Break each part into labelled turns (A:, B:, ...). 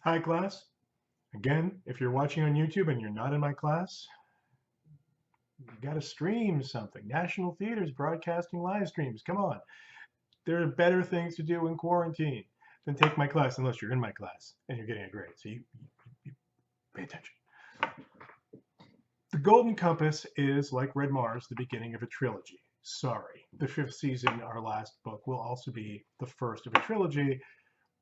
A: Hi, class. Again, if you're watching on YouTube and you're not in my class, you got to stream something. National Theater's broadcasting live streams. Come on. There are better things to do in quarantine than take my class unless you're in my class and you're getting a grade. So you pay attention. The Golden Compass is, like Red Mars, the beginning of a trilogy. Sorry. The fifth season, our last book, will also be the first of a trilogy.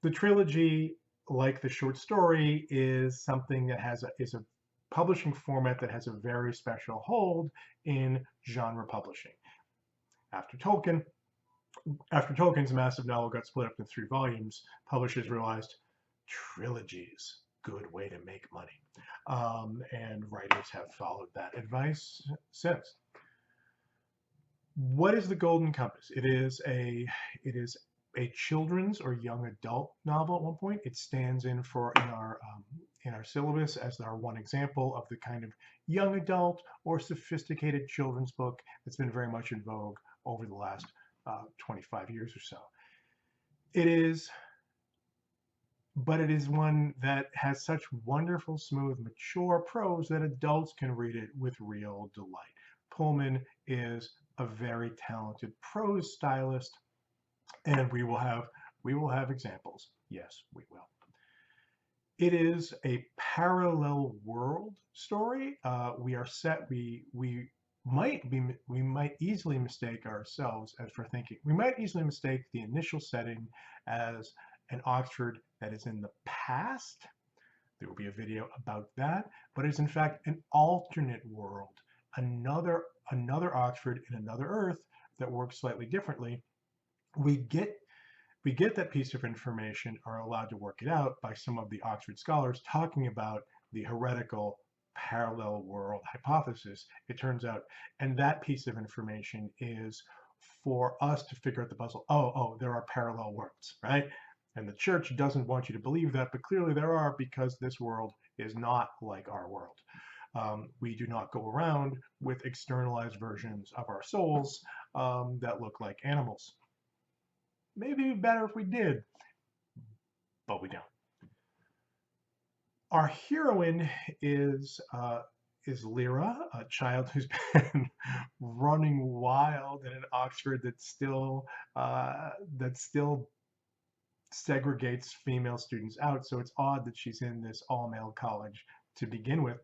A: The trilogy, like the short story, is something that is a publishing format that has a very special hold in genre publishing. After Tolkien, after Tolkien's massive novel got split up into 3 volumes, publishers realized trilogies, good way to make money, and writers have followed that advice since. What is the Golden Compass? It is a children's or young adult novel at one point. It stands in in our syllabus as our one example of the kind of young adult or sophisticated children's book that's been very much in vogue over the last 25 years or so. It is, but it is one that has such wonderful, smooth, mature prose that adults can read it with real delight. Pullman is a very talented prose stylist, and we will have examples. Yes, we will. It is a parallel world story. We are set. We might easily mistake ourselves as for thinking. We might easily mistake the initial setting as an Oxford that is in the past. There will be a video about that, but it's in fact an alternate world, another Oxford in another Earth that works slightly differently. We get we get that piece of information, are allowed to work it out by some of the Oxford scholars talking about the heretical parallel world hypothesis, it turns out. And that piece of information is for us to figure out the puzzle. Oh, there are parallel worlds, right? And the church doesn't want you to believe that, but clearly there are, because this world is not like our world. We do not go around with externalized versions of our souls that look like animals. Maybe it'd be better if we did, but we don't. Our heroine is Lyra, a child who's been running wild in an Oxford that still segregates female students out. So it's odd that she's in this all-male college to begin with.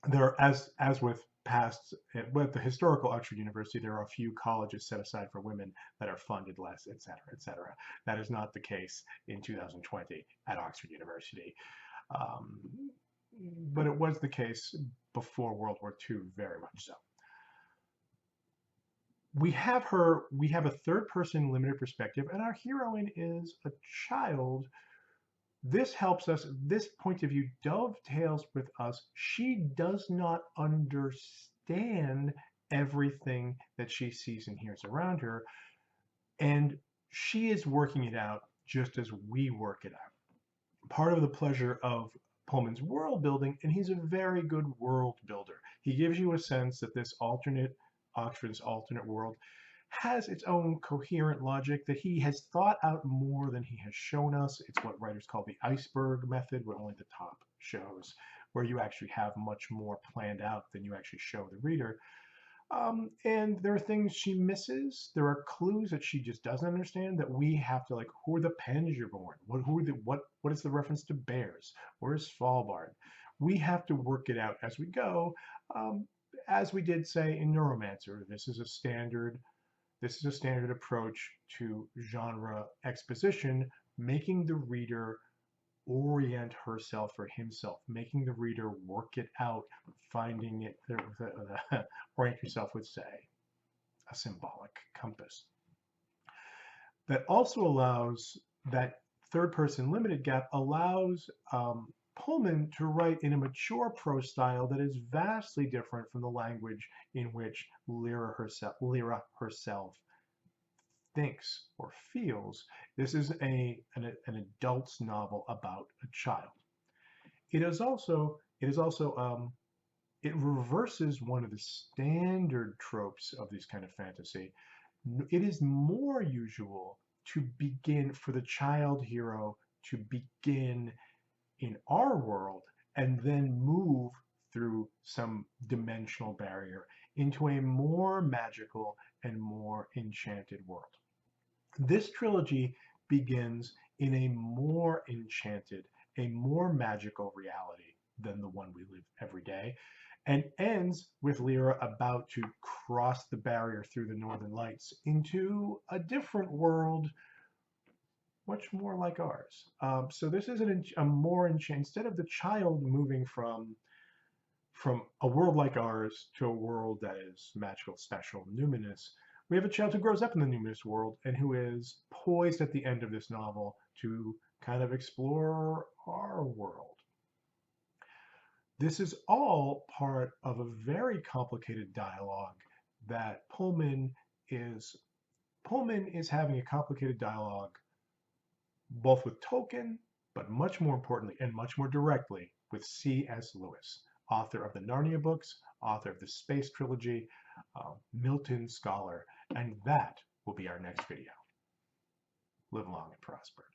A: There, as with the historical Oxford University, there are a few colleges set aside for women that are funded less, et cetera, et cetera. That is not the case in 2020 at Oxford University. But it was the case before World War II, very much so. We have a third person limited perspective, and our heroine is a child. This helps us, this point of view dovetails with us. She does not understand everything that she sees and hears around her, and she is working it out just as we work it out. Part of the pleasure of Pullman's world building, and he's a very good world builder. He gives you a sense that this Oxford's alternate world has its own coherent logic that he has thought out more than he has shown us. It's what writers call the iceberg method, where only the top shows, where you actually have much more planned out than you actually show the reader. And there are things she misses. There are clues that she just doesn't understand that we have to, like, who are the Penjorborn? What is the reference to bears? Where's Svalbard? We have to work it out as we go. As we did say in Neuromancer, this is a standard approach to genre exposition, making the reader orient herself or himself, making the reader work it out, finding it, orient yourself with, say, a symbolic compass. That also allows, that third person limited gap allows Pullman to write in a mature prose style that is vastly different from the language in which Lyra herself thinks or feels. This is an adult's novel about a child. It reverses one of the standard tropes of this kind of fantasy. It is more usual to begin for the child hero to begin in our world and then move through some dimensional barrier into a more magical and more enchanted world. This trilogy begins in a more enchanted, a more magical reality than the one we live every day, and ends with Lyra about to cross the barrier through the Northern Lights into a different world, much more like ours. So this is a more enchanted, instead of the child moving from a world like ours to a world that is magical, special, numinous, we have a child who grows up in the numinous world and who is poised at the end of this novel to kind of explore our world. This is all part of a very complicated dialogue that Pullman is having a complicated dialogue both with Tolkien, but much more importantly and much more directly with C.S. Lewis, author of the Narnia books, author of the Space Trilogy, Milton scholar, and that will be our next video. Live long and prosper.